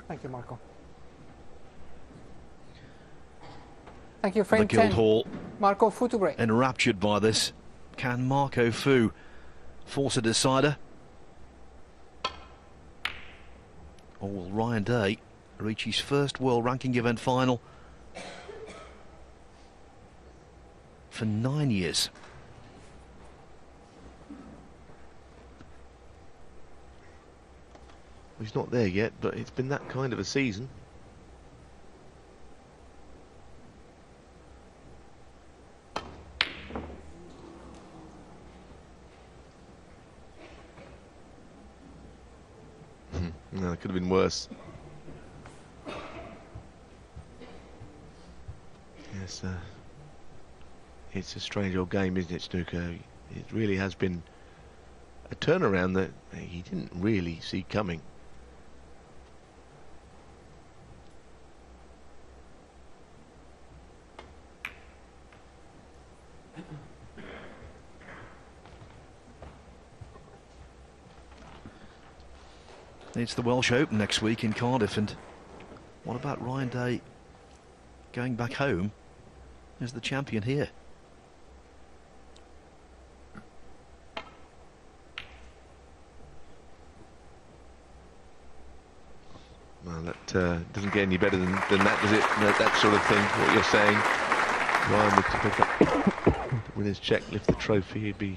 Thank you, Marco. Thank you, The frame 10. Guildhall Marco, Fu to break. enraptured by this. Can Marco Fu force a decider? Or will Ryan Day reach his first world ranking event final for 9 years? He's not there yet, but it's been that kind of a season. No, it could have been worse. Yes, it's a strange old game, isn't it, Snooker? It really has been a turnaround that he didn't really see coming. It's the Welsh Open next week in Cardiff, and what about Ryan Day going back home as the champion here? Well, that doesn't get any better than that, does it? That sort of thing, what you're saying. Ryan would pick up the winner's check, lift the trophy, he'd be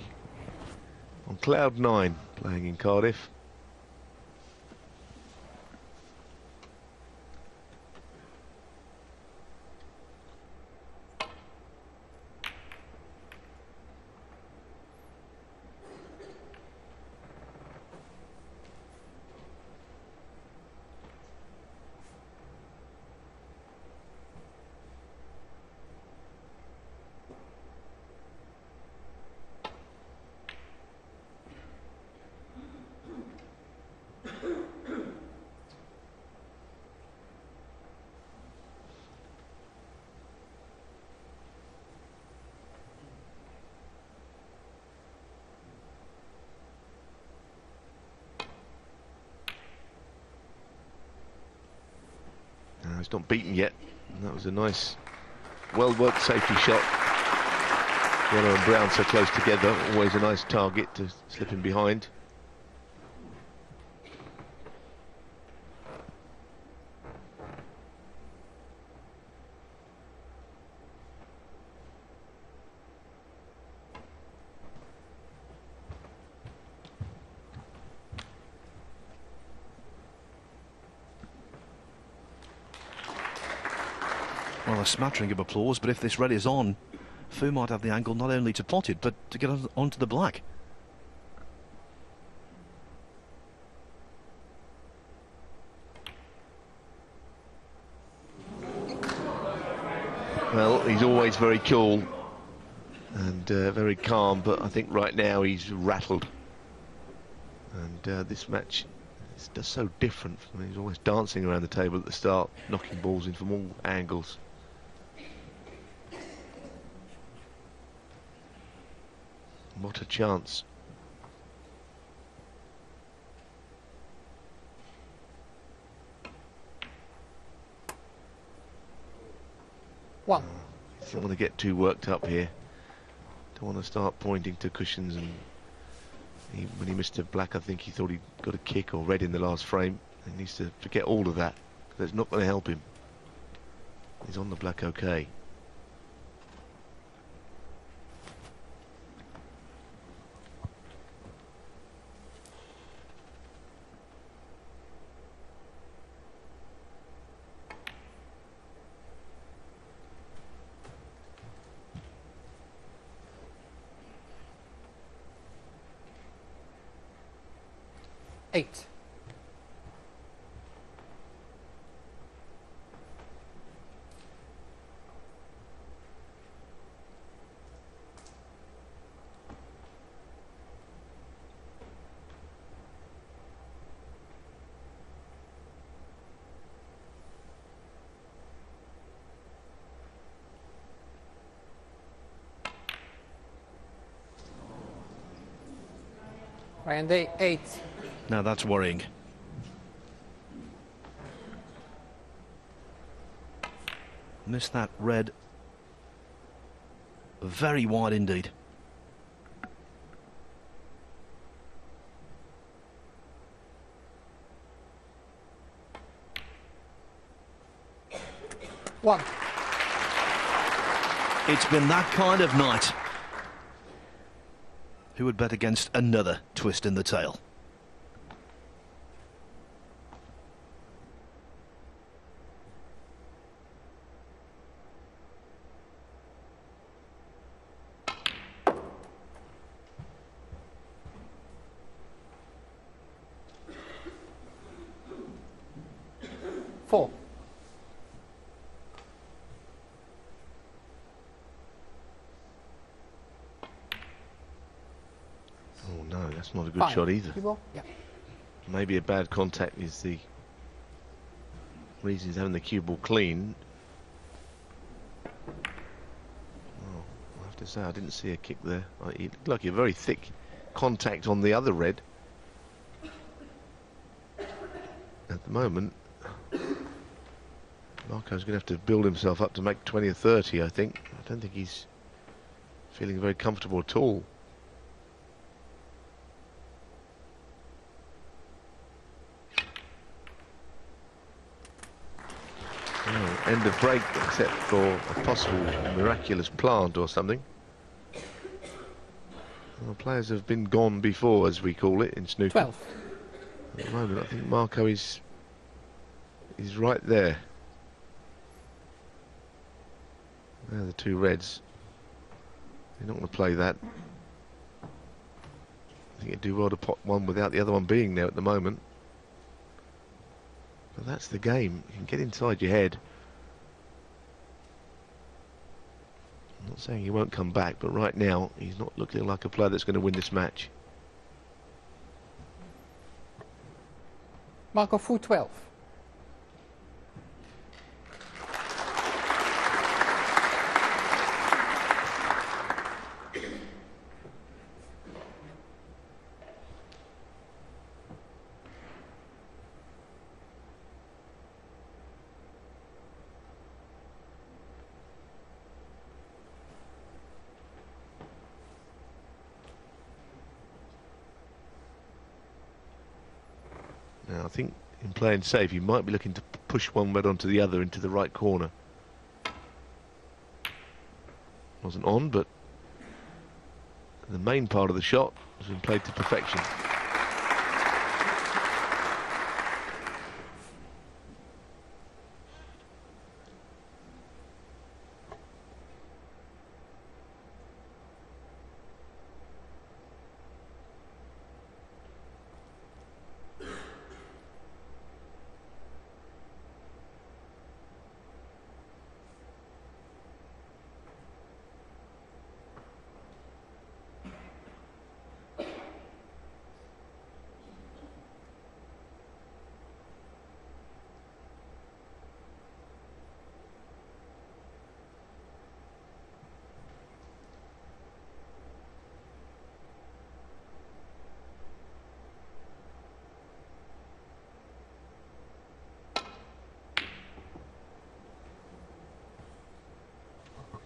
on cloud 9 playing in Cardiff. He's not beaten yet. And that was a nice, well-worked safety shot. Yellow and brown so close together, always a nice target to slip in behind. Well, a smattering of applause, but if this red is on, Fu might have the angle not only to pot it, but to get onto the black. Well, he's always very cool and very calm, but I think right now he's rattled. And this match is just so different. I mean, he's always dancing around the table at the start, knocking balls in from all angles. What a chance. One. Don't want to get too worked up here. Don't want to start pointing to cushions. And when he missed a black, I think he thought he got a kick or red in the last frame. He needs to forget all of that, because it's not going to help him. He's on the black okay. Eight. Ryan Day, 8. Now that's worrying. Missed that red very wide indeed. One. It's been that kind of night. Who would bet against another twist in the tail? Four. Oh no, that's not a good Five. shot either. Cue ball? Yeah. Maybe a bad contact is the reason he's having the cue ball clean. Oh, I have to say I didn't see a kick there. It looked like a very thick contact on the other red. At the moment, Marco's going to have to build himself up to make 20 or 30, I think. I don't think he's feeling very comfortable at all. Oh, end of break, except for a possible miraculous plant or something. Well, players have been gone before, as we call it in snooker. 12. At the moment, I think Marco is right there. There are the two reds. They're not going to play that. I think it'd do well to pot one without the other one being there at the moment. But that's the game. You can get inside your head. I'm not saying he won't come back, but right now he's not looking like a player that's going to win this match. Marco full 12. Now I think in playing safe you might be looking to push one red onto the other into the right corner. Wasn't on, but the main part of the shot has been played to perfection.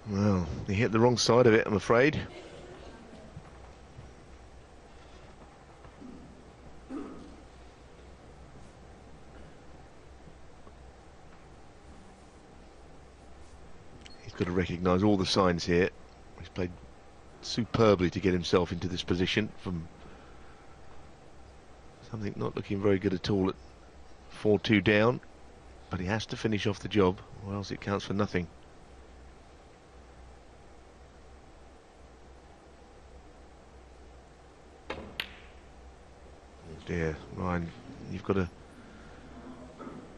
Well, he hit the wrong side of it, I'm afraid. He's got to recognise all the signs here. He's played superbly to get himself into this position from something not looking very good at all at 4-2 down. But he has to finish off the job, or else it counts for nothing. Dear Ryan, you've got to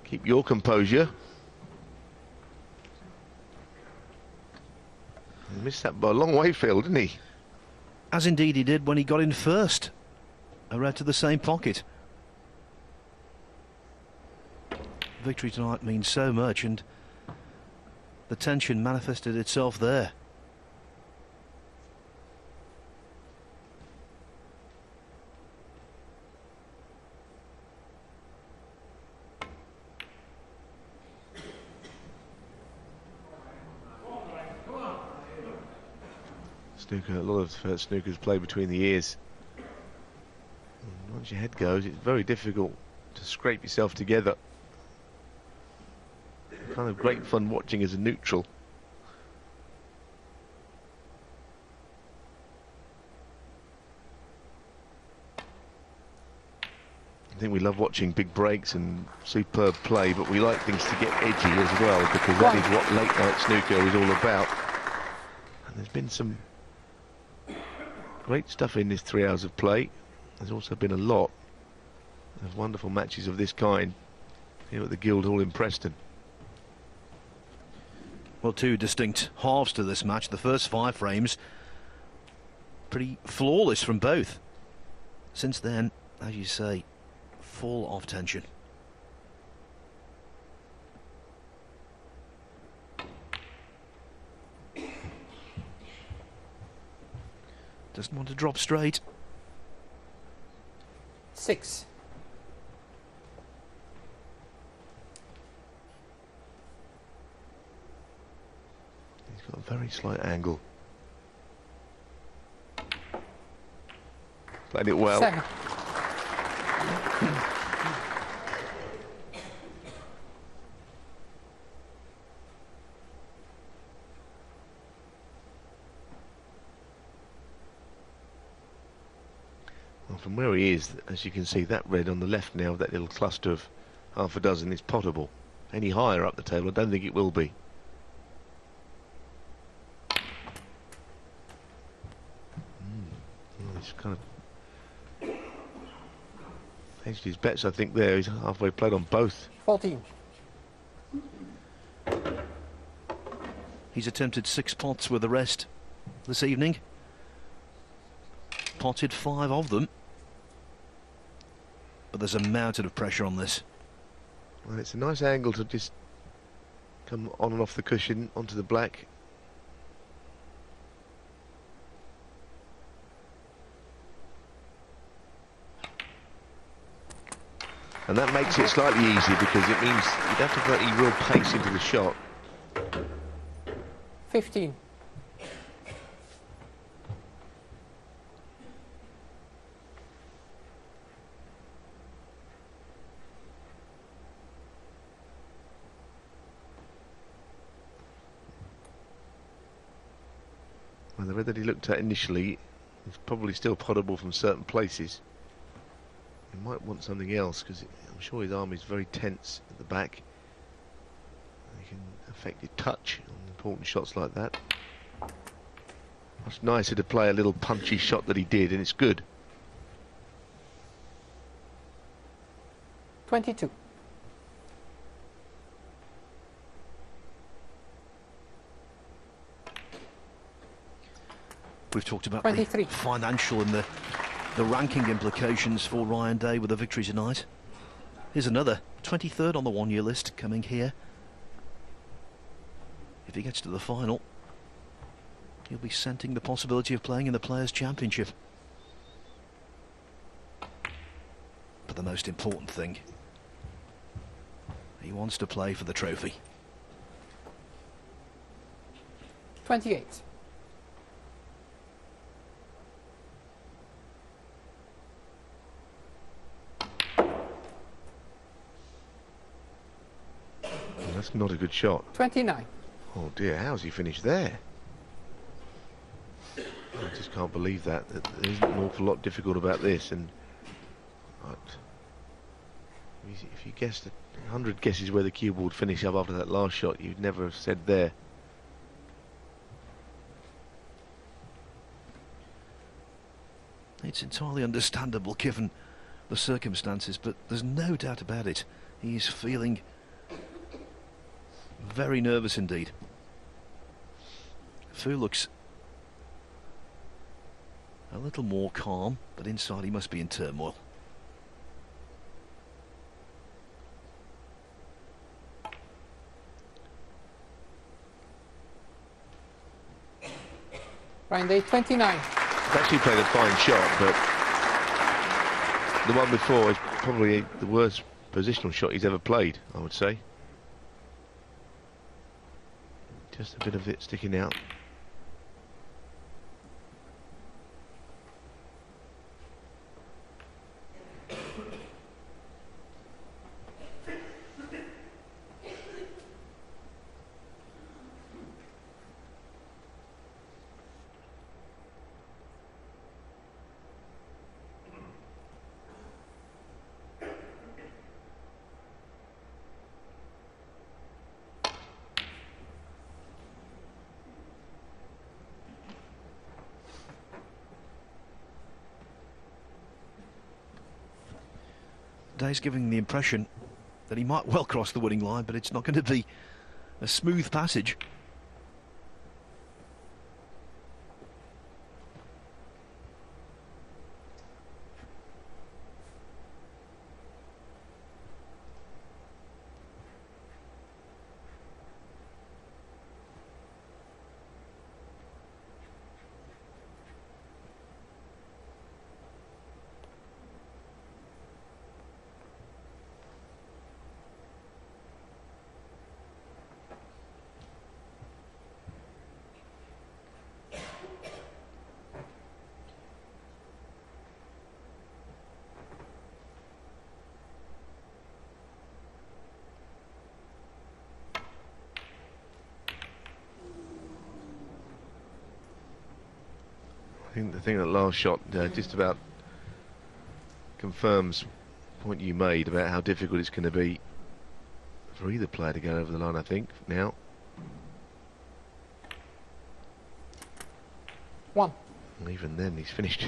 keep your composure. He missed that by a long way, Phil, didn't he? As indeed he did when he got in first. A red to the same pocket. Victory tonight means so much, and the tension manifested itself there. Snooker, a lot of snookers play between the ears. And once your head goes, it's very difficult to scrape yourself together. Kind of great fun watching as a neutral. I think we love watching big breaks and superb play, but we like things to get edgy as well, because that is what late night snooker is all about. And there's been some great stuff in this 3 hours of play. There's also been a lot of wonderful matches of this kind here at the Guildhall in Preston. Well, two distinct halves to this match. The first 5 frames, pretty flawless from both. Since then, as you say, full of tension. Doesn't want to drop straight. 6. He's got a very slight angle. Played it well. 7. Well, from where he is, as you can see, that red on the left now, that little cluster of half a dozen, is potable. Any higher up the table, I don't think it will be. Well, he's kind of hedged his bets, I think. There, he's halfway played on both. 14. He's attempted 6 pots with the rest this evening. Potted 5 of them. But there's a mountain of pressure on this. Well, it's a nice angle to just come on and off the cushion onto the black. And that makes it slightly easier, because it means you don't have to put any real pace into the shot. 15. Well, the red that he looked at initially is probably still potable from certain places. He might want something else, because I'm sure his arm is very tense at the back. He can affect your touch on important shots like that. Much nicer to play a little punchy shot that he did, and it's good. 22. We've talked about 23. the financial and the ranking implications for Ryan Day with a victory tonight. Here's another, 23rd on the one-year list, coming here. If he gets to the final, he'll be scenting the possibility of playing in the Players' Championship. But the most important thing, he wants to play for the trophy. 28. That's not a good shot. 29. Oh dear, how's he finished there? I just can't believe that. There isn't an awful lot difficult about this, and if you guessed 100 guesses where the cube would finish up after that last shot, you'd never have said there. It's entirely understandable given the circumstances, but there's no doubt about it. He's feeling very nervous indeed. Fu looks a little more calm, but inside he must be in turmoil. Ryan Day, 29. He's actually played a fine shot, but the one before is probably the worst positional shot he's ever played, I would say. Just a bit of it sticking out. Day's giving the impression that he might well cross the winning line, but it's not going to be a smooth passage. I think the thing that last shot just about confirms the point you made about how difficult it's going to be for either player to get over the line, I think, now. 1. And even then, he's finished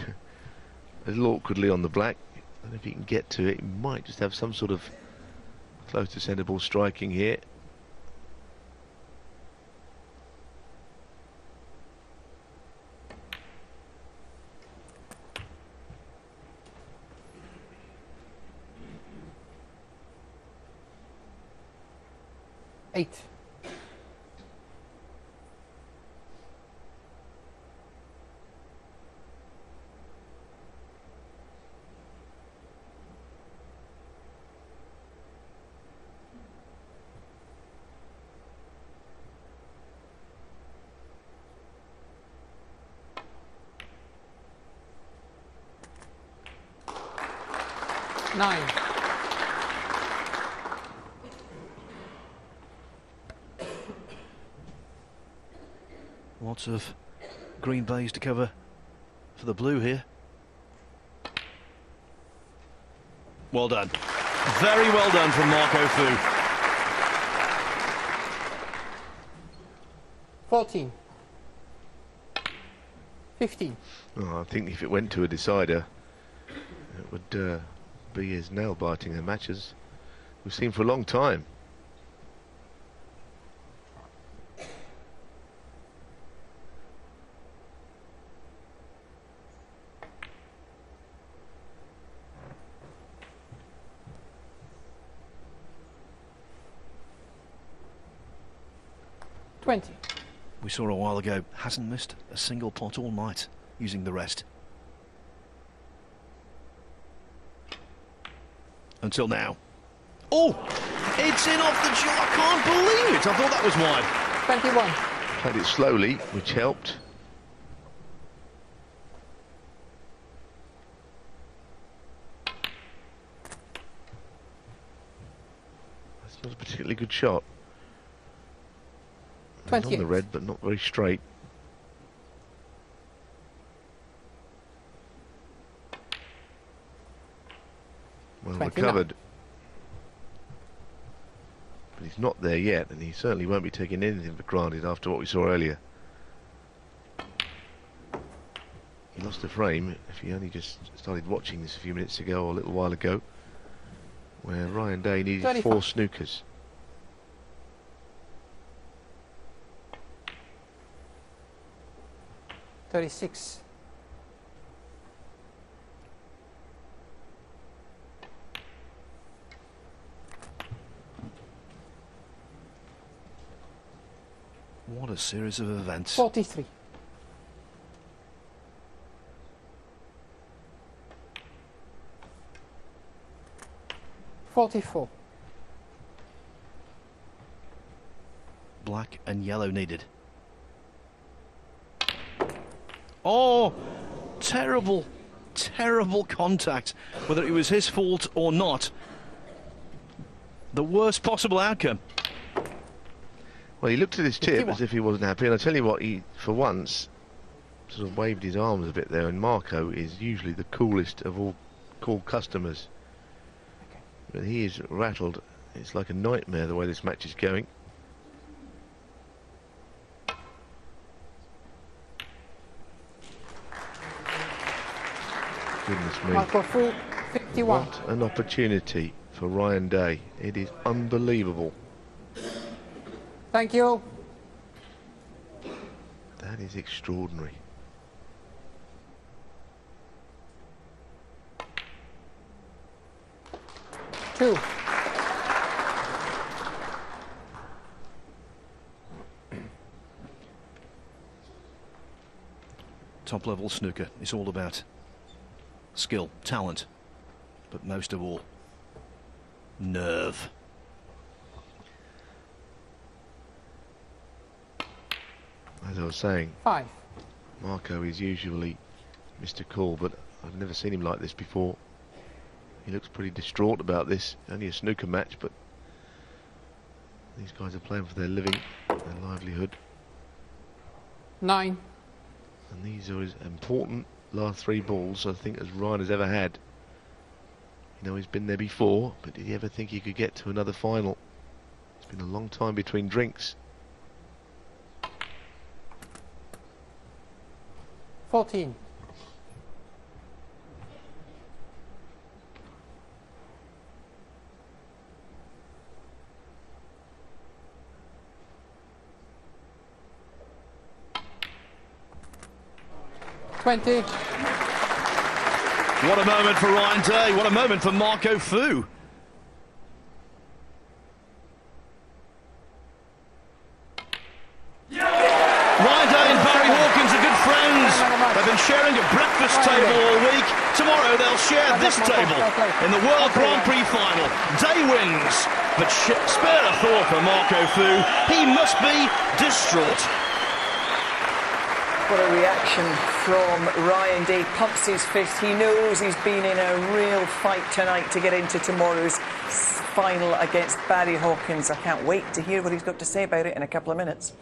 a little awkwardly on the black. I don't know if he can get to it. He might just have some sort of close to centre ball striking here. Eight. Nine. Lots of green bays to cover for the blue here. Well done. Very well done from Marco Fu. 14. 15. Oh, I think if it went to a decider, it would be as nail-biting a match as we've seen for a long time. We saw a while ago, hasn't missed a single pot all night using the rest. Until now. Oh! It's in off the jaw. I can't believe it. I thought that was wide. 21. Played it slowly, which helped. That's not a particularly good shot. It's on 28. the red, but not very straight. Well 29. recovered. But he's not there yet, and he certainly won't be taking anything for granted after what we saw earlier. He lost a frame if he only just started watching this a few minutes ago or a little while ago, where Ryan Day needed 35. 4 snookers. $36. What a series of events. 43. $44. Black and yellow needed. Oh, terrible, terrible contact. Whether it was his fault or not, the worst possible outcome. Well, he looked at his tip 51. as if he wasn't happy, and I tell you what, he, for once, sort of waved his arms a bit there, and Marco is usually the coolest of all cool customers. Okay. But he is rattled. It's like a nightmare the way this match is going. Goodness me. Marco Fu, 51. What an opportunity for Ryan Day. It is unbelievable. Thank you. That is extraordinary. Two. Top level snooker. It's all about skill, talent, but most of all, nerve. As I was saying, 5. Marco is usually Mr. Cool, but I've never seen him like this before. He looks pretty distraught about this. Only a snooker match, but these guys are playing for their living, their livelihood. 9. And these are as important last 3 balls, I think, as Ryan has ever had. You know, he's been there before, but did he ever think he could get to another final? It's been a long time between drinks. 14. $20. What a moment for Ryan Day. What a moment for Marco Fu. Ryan Day and Barry Hawkins are good friends. They've been sharing a breakfast table all week. Tomorrow they'll share this table in the World Grand Prix final. Day wins, but spare a thought for Marco Fu. He must be distraught. What a reaction from Ryan Day. Pumps his fist. He knows he's been in a real fight tonight to get into tomorrow's final against Barry Hawkins. I can't wait to hear what he's got to say about it in a couple of minutes.